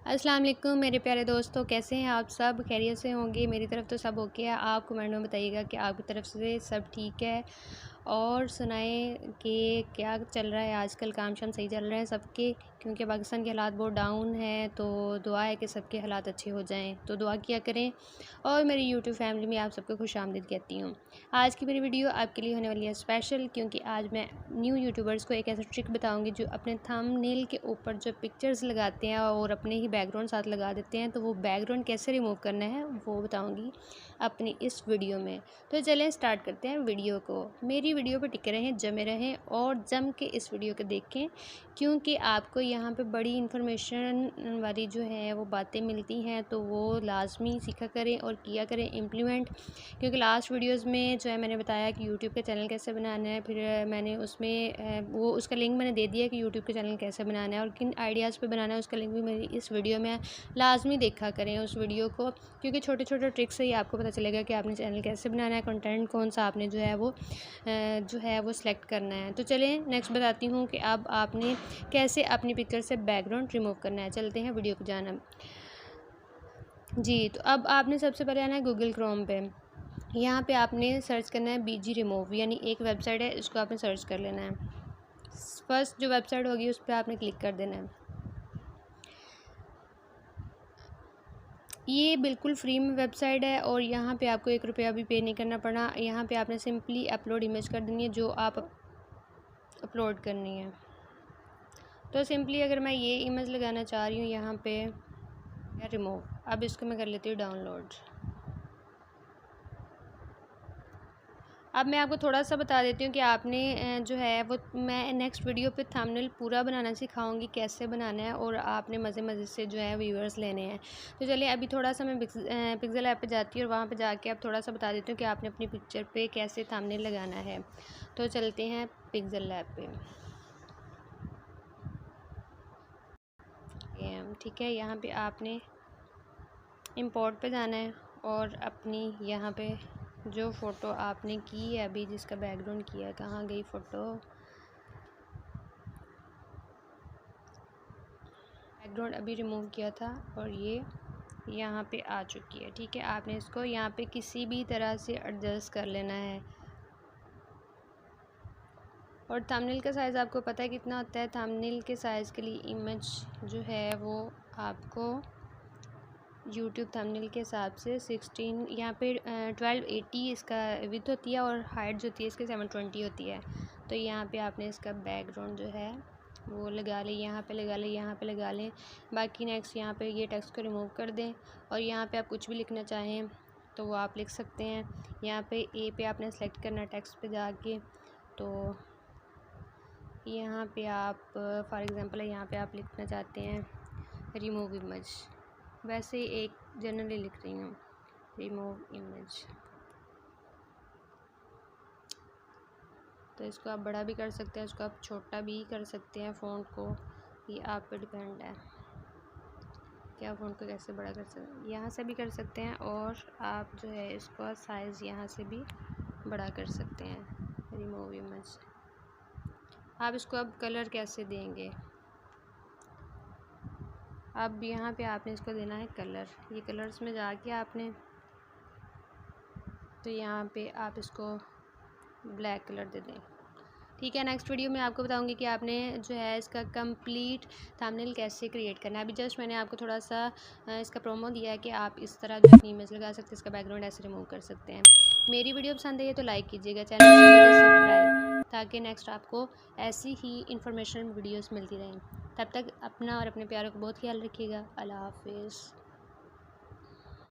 अस्सलाम वालेकुम मेरे प्यारे दोस्तों, कैसे हैं आप सब? खैरियत से होंगे। मेरी तरफ तो सब ओके है। आप कमेंट में बताइएगा कि आपकी तरफ से सब ठीक है। और सुनाएं कि क्या चल रहा है आजकल। काम शाम सही चल रहे हैं सबके? क्योंकि पाकिस्तान के हालात बहुत डाउन हैं, तो दुआ है कि सबके हालात अच्छे हो जाएं, तो दुआ किया करें। और मेरी यूट्यूब फैमिली में आप सबको खुशामदीद कहती हूँ। आज की मेरी वीडियो आपके लिए होने वाली है स्पेशल, क्योंकि आज मैं न्यू यूट्यूबर्स को एक ऐसा ट्रिक बताऊँगी जो अपने थंबनेल के ऊपर जो पिक्चर्स लगाते हैं और अपने ही बैकग्राउंड साथ लगा देते हैं, तो वो बैकग्राउंड कैसे रिमूव करना है वो बताऊँगी अपनी इस वीडियो में। तो चलें स्टार्ट करते हैं वीडियो को। मेरी वीडियो पर टिके रहें, जमे रहें और जम के इस वीडियो को देखें, क्योंकि आपको यहाँ पे बड़ी इन्फॉर्मेशन वाली जो है वो बातें मिलती हैं, तो वो लाजमी सीखा करें और किया करें इम्प्लीमेंट। क्योंकि लास्ट वीडियोस में जो है मैंने बताया कि यूट्यूब का चैनल कैसे बनाना है, फिर मैंने उसमें वो उसका लिंक मैंने दे दिया कि यूट्यूब का चैनल कैसे बनाना है और किन आइडियाज़ पे बनाना है, उसका लिंक भी मेरी इस वीडियो में लाजमी देखा करें उस वीडियो को, क्योंकि छोटे छोटे ट्रिक्स से ही आपको पता चलेगा कि आपने चैनल कैसे बनाना है, कंटेंट कौन सा आपने जो है वो सिलेक्ट करना है। तो चलें नेक्स्ट बताती हूँ कि अब आपने कैसे अपनी पिक्चर से बैकग्राउंड रिमूव करना है। चलते हैं वीडियो को जाना जी। तो अब आपने सबसे पहले आना है गूगल क्रोम पे। यहाँ पे आपने सर्च करना है BG रिमूव, यानी एक वेबसाइट है, इसको आपने सर्च कर लेना है। फर्स्ट जो वेबसाइट होगी उस पर आपने क्लिक कर देना है। ये बिल्कुल फ्री में वेबसाइट है और यहाँ पे आपको 1 रुपया भी पे नहीं करना पड़ा। यहाँ पे आपने सिंपली अपलोड इमेज कर देनी है जो आप अपलोड करनी है। तो सिंपली अगर मैं ये इमेज लगाना चाह रही हूँ यहाँ पे रिमूव, अब इसको मैं कर लेती हूँ डाउनलोड। अब मैं आपको थोड़ा सा बता देती हूँ कि आपने जो है वो मैं नेक्स्ट वीडियो पे थंबनेल पूरा बनाना सिखाऊंगी कैसे बनाना है, और आपने मज़े मज़े से जो है व्यूअर्स लेने हैं। तो चलिए अभी थोड़ा सा मैं पिक्सेल ऐप पे जाती हूँ और वहाँ पे जाके अब थोड़ा सा बता देती हूँ कि आपने अपनी पिक्चर पे कैसे थंबनेल लगाना है। तो चलते हैं पिक्सेल ऐप पे। ठीक है, यहाँ पर आपने इम्पोर्ट पे जाना है और अपनी यहाँ पे जो फ़ोटो आपने की है अभी, जिसका बैकग्राउंड किया है, कहाँ गई फ़ोटो, बैकग्राउंड अभी रिमूव किया था और ये यहाँ पे आ चुकी है। ठीक है, आपने इसको यहाँ पे किसी भी तरह से एडजस्ट कर लेना है। और थंबनेल का साइज़ आपको पता है कितना होता है? थंबनेल के साइज़ के लिए इमेज जो है वो आपको यूट्यूब थंबनेल के हिसाब से 16 यहाँ पे 1280 इसका विड्थ होती है और हाइट जो होती है इसकी 720 होती है। तो यहाँ पे आपने इसका बैकग्राउंड जो है वो लगा लें, यहाँ पे लगा लें, यहाँ पे लगा लें। बाकी नेक्स्ट यहाँ पे ये टेक्स्ट को रिमूव कर दें और यहाँ पे आप कुछ भी लिखना चाहें तो वो आप लिख सकते हैं। यहाँ पे ए पे आपने सेलेक्ट करना है टेक्स्ट पे जाके, तो यहाँ पे आप फॉर एग्ज़ाम्पल यहाँ पे आप लिखना चाहते हैं रिमूव इमेज, वैसे एक जनरली लिख रही हूँ रिमूव इमेज। तो इसको आप बड़ा भी कर सकते हैं, इसको आप छोटा भी कर सकते हैं फ़ॉन्ट को, ये आप पे डिपेंड है कि आप फ़ॉन्ट को कैसे बड़ा कर सकते हैं। यहाँ से भी कर सकते हैं और आप जो है इसको साइज़ यहाँ से भी बड़ा कर सकते हैं रिमूव इमेज। आप इसको अब कलर कैसे देंगे, अब यहाँ पे आपने इसको देना है कलर। ये कलर्स में जाके आपने तो यहाँ पे आप इसको ब्लैक कलर दे दें। ठीक है, नेक्स्ट वीडियो में आपको बताऊंगी कि आपने जो है इसका कंप्लीट थंबनेल कैसे क्रिएट करना है। अभी जस्ट मैंने आपको थोड़ा सा इसका प्रोमो दिया है कि आप इस तरह जो अपनी इमेज लगा सकते हैं, इसका बैकग्राउंड ऐसे रिमूव कर सकते हैं। मेरी वीडियो पसंद है तो लाइक कीजिएगा, चैनल को सब्सक्राइब, ताकि नेक्स्ट आपको ऐसी ही इंफॉर्मेशन वीडियोज़ मिलती रहें। तब तक अपना और अपने प्यारों का बहुत ख्याल रखिएगा। अल्लाह हाफिज़।